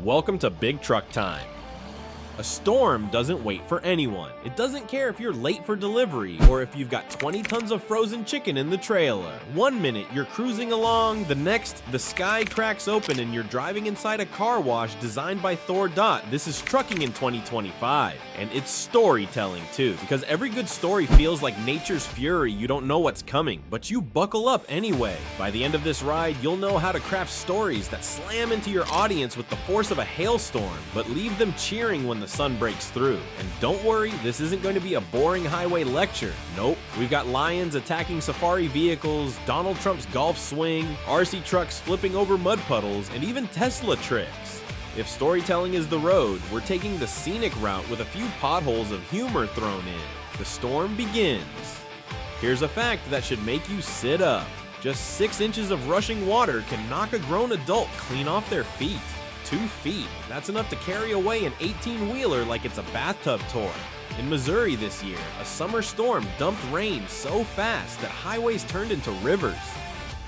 Welcome to Big Truck Time. A storm doesn't wait for anyone. It doesn't care if you're late for delivery or if you've got 20 tons of frozen chicken in the trailer. One minute you're cruising along, the next the sky cracks open and you're driving inside a car wash designed by Thor Dot. This is trucking in 2025. And it's storytelling too, because every good story feels like nature's fury. You don't know what's coming, but you buckle up anyway. By the end of this ride, you'll know how to craft stories that slam into your audience with the force of a hailstorm, but leave them cheering when the sun breaks through. And don't worry, this isn't going to be a boring highway lecture. Nope, we've got lions attacking safari vehicles, Donald Trump's golf swing, RC trucks flipping over mud puddles, and even Tesla tricks. If storytelling is the road, we're taking the scenic route with a few potholes of humor thrown in. The storm begins. Here's a fact that should make you sit up. Just 6 inches of rushing water can knock a grown adult clean off their feet. 2 feet. That's enough to carry away an 18-wheeler like it's a bathtub toy. In Missouri this year, a summer storm dumped rain so fast that highways turned into rivers.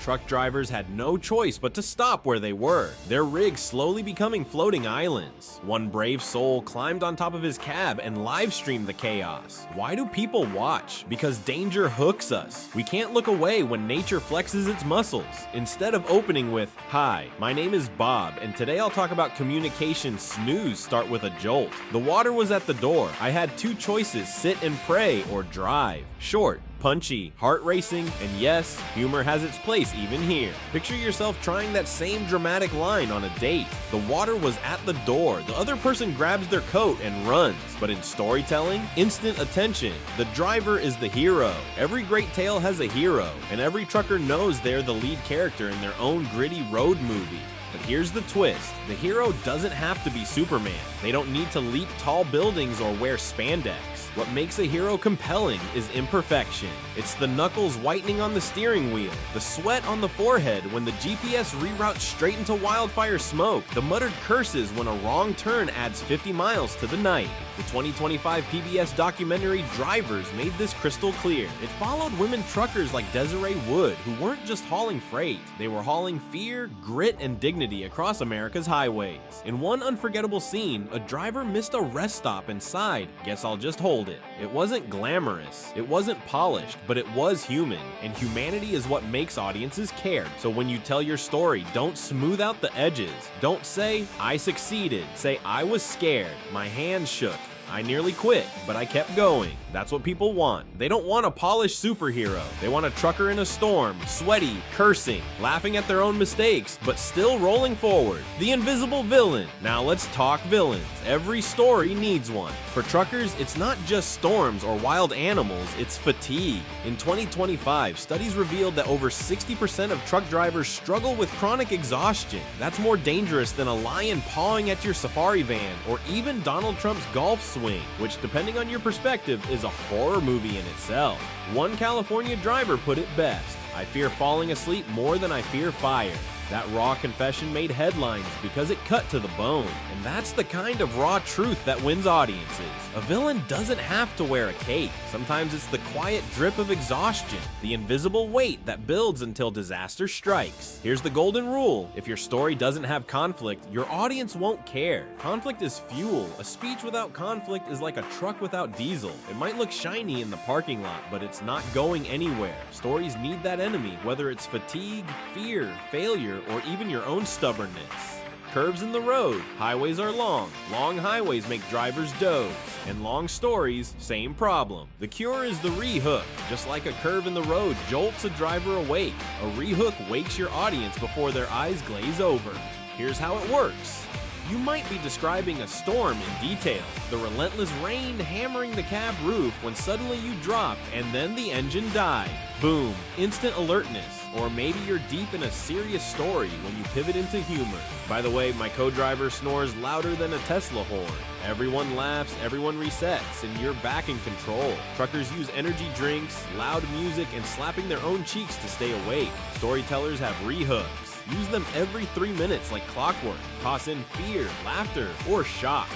Truck drivers had no choice but to stop where they were, their rigs slowly becoming floating islands. One brave soul climbed on top of his cab and live-streamed the chaos. Why do people watch? Because danger hooks us. We can't look away when nature flexes its muscles. Instead of opening with, "Hi, my name is Bob, and today I'll talk about communication snooze start with a jolt." The water was at the door. I had 2 choices, sit and pray or drive. Short, punchy, heart racing, and yes, humor has its place even here. Picture yourself trying that same dramatic line on a date. The water was at the door. The other person grabs their coat and runs. But in storytelling, instant attention. The driver is the hero. Every great tale has a hero, and every trucker knows they're the lead character in their own gritty road movie. But here's the twist. The hero doesn't have to be Superman. They don't need to leap tall buildings or wear spandex. What makes a hero compelling is imperfection. It's the knuckles whitening on the steering wheel, the sweat on the forehead when the GPS reroutes straight into wildfire smoke, the muttered curses when a wrong turn adds 50 miles to the night. The 2025 PBS documentary Drivers made this crystal clear. It followed women truckers like Desiree Wood, who weren't just hauling freight, they were hauling fear, grit, and dignity across America's highways. In one unforgettable scene, a driver missed a rest stop and sighed, "Guess I'll just hold it." It wasn't glamorous, it wasn't polished, but it was human, and humanity is what makes audiences care. So when you tell your story, don't smooth out the edges. Don't say, "I succeeded." Say, "I was scared, my hands shook, I nearly quit, but I kept going." That's what people want. They don't want a polished superhero. They want a trucker in a storm, sweaty, cursing, laughing at their own mistakes, but still rolling forward. The invisible villain. Now let's talk villains. Every story needs one. For truckers, it's not just storms or wild animals, it's fatigue. In 2025, studies revealed that over 60% of truck drivers struggle with chronic exhaustion. That's more dangerous than a lion pawing at your safari van or even Donald Trump's golf swing, which, depending on your perspective, is a horror movie in itself. One California driver put it best: "I fear falling asleep more than I fear fire." That raw confession made headlines because it cut to the bone, and that's the kind of raw truth that wins audiences. A villain doesn't have to wear a cape. Sometimes it's the quiet drip of exhaustion, the invisible weight that builds until disaster strikes. Here's the golden rule: if your story doesn't have conflict, your audience won't care. Conflict is fuel. A speech without conflict is like a truck without diesel. It might look shiny in the parking lot, but it's not going anywhere. Stories need that enemy, whether it's fatigue, fear, failure, or even your own stubbornness. Curves in the road. Highways are long. Long highways make drivers doze. And long stories, same problem. The cure is the rehook. Just like a curve in the road jolts a driver awake, a rehook wakes your audience before their eyes glaze over. Here's how it works. You might be describing a storm in detail. The relentless rain hammering the cab roof when suddenly you dropped and then the engine died. Boom, instant alertness. Or maybe you're deep in a serious story when you pivot into humor. By the way, my co-driver snores louder than a Tesla horn. Everyone laughs, everyone resets, and you're back in control. Truckers use energy drinks, loud music, and slapping their own cheeks to stay awake. Storytellers have rehooks. Use them every 3 minutes like clockwork. Toss in fear, laughter, or shock.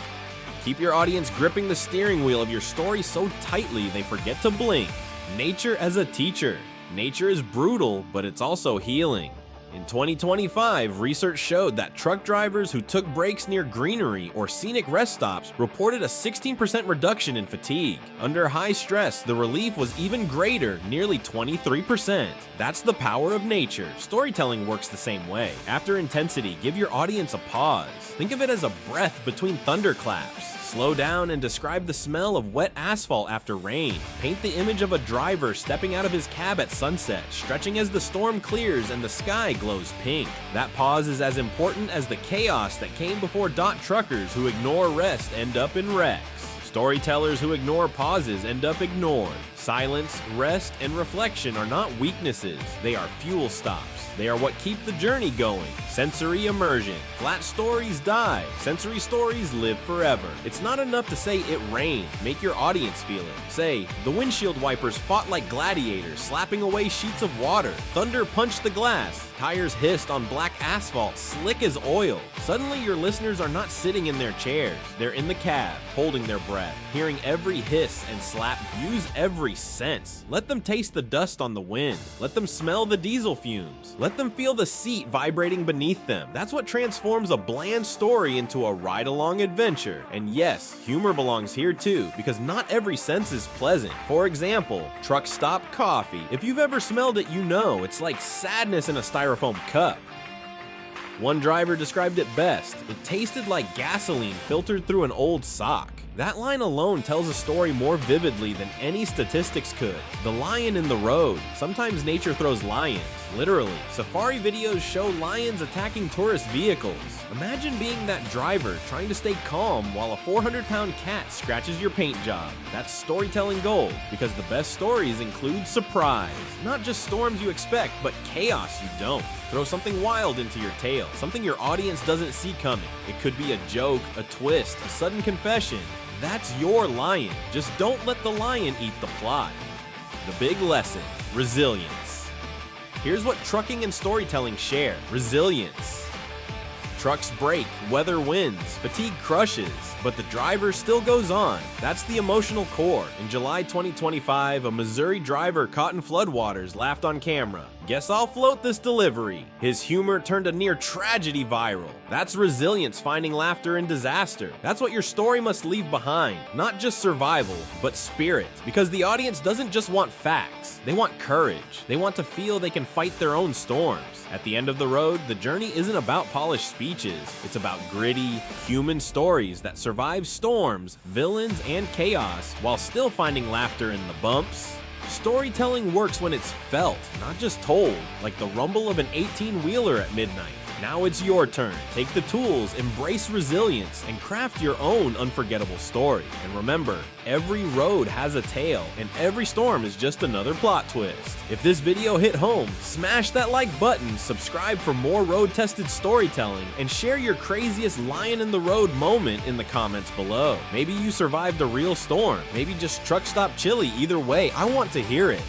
Keep your audience gripping the steering wheel of your story so tightly they forget to blink. Nature as a teacher. Nature is brutal, but it's also healing. In 2025, research showed that truck drivers who took breaks near greenery or scenic rest stops reported a 16% reduction in fatigue. Under high stress, the relief was even greater, nearly 23%. That's the power of nature. Storytelling works the same way. After intensity, give your audience a pause. Think of it as a breath between thunderclaps. Slow down and describe the smell of wet asphalt after rain. Paint the image of a driver stepping out of his cab at sunset, stretching as the storm clears and the sky glows pink. That pause is as important as the chaos that came before truckers who ignore rest end up in wrecks. Storytellers who ignore pauses end up ignored. Silence, rest, and reflection are not weaknesses, they are fuel stops. They are what keep the journey going. Sensory immersion. Flat stories die. Sensory stories live forever. It's not enough to say it rained. Make your audience feel it. Say, the windshield wipers fought like gladiators, slapping away sheets of water. Thunder punched the glass. Tires hissed on black asphalt, slick as oil. Suddenly your listeners are not sitting in their chairs. They're in the cab, holding their breath, hearing every hiss and slap. Use every sense. Let them taste the dust on the wind. Let them smell the diesel fumes. Let them feel the seat vibrating beneath them. That's what transforms a bland story into a ride-along adventure. And yes, humor belongs here too, because not every sense is pleasant. For example, truck stop coffee. If you've ever smelled it, you know it's like sadness in a styrofoam cup. One driver described it best. It tasted like gasoline filtered through an old sock. That line alone tells a story more vividly than any statistics could. The lion in the road. Sometimes nature throws lions, literally. Safari videos show lions attacking tourist vehicles. Imagine being that driver trying to stay calm while a 400-pound cat scratches your paint job. That's storytelling gold, because the best stories include surprise. Not just storms you expect, but chaos you don't. Throw something wild into your tale, something your audience doesn't see coming. It could be a joke, a twist, a sudden confession. That's your lion. Just don't let the lion eat the plot. The big lesson: resilience. Here's what trucking and storytelling share: resilience. Trucks break, weather wins, fatigue crushes, but the driver still goes on. That's the emotional core. In July 2025, a Missouri driver caught in floodwaters laughed on camera. "Guess I'll float this delivery." His humor turned a near tragedy viral. That's resilience finding laughter in disaster. That's what your story must leave behind. Not just survival, but spirit. Because the audience doesn't just want facts. They want courage. They want to feel they can fight their own storms. At the end of the road, the journey isn't about polished speeches. It's about gritty, human stories that survive storms, villains, and chaos while still finding laughter in the bumps. Storytelling works when it's felt, not just told, like the rumble of an 18-wheeler at midnight. Now it's your turn. Take the tools, embrace resilience, and craft your own unforgettable story. And remember, every road has a tale, and every storm is just another plot twist. If this video hit home, smash that like button, subscribe for more road-tested storytelling, and share your craziest lion in the road moment in the comments below. Maybe you survived a real storm, maybe just truck stop chilly. Either way, I want to hear it.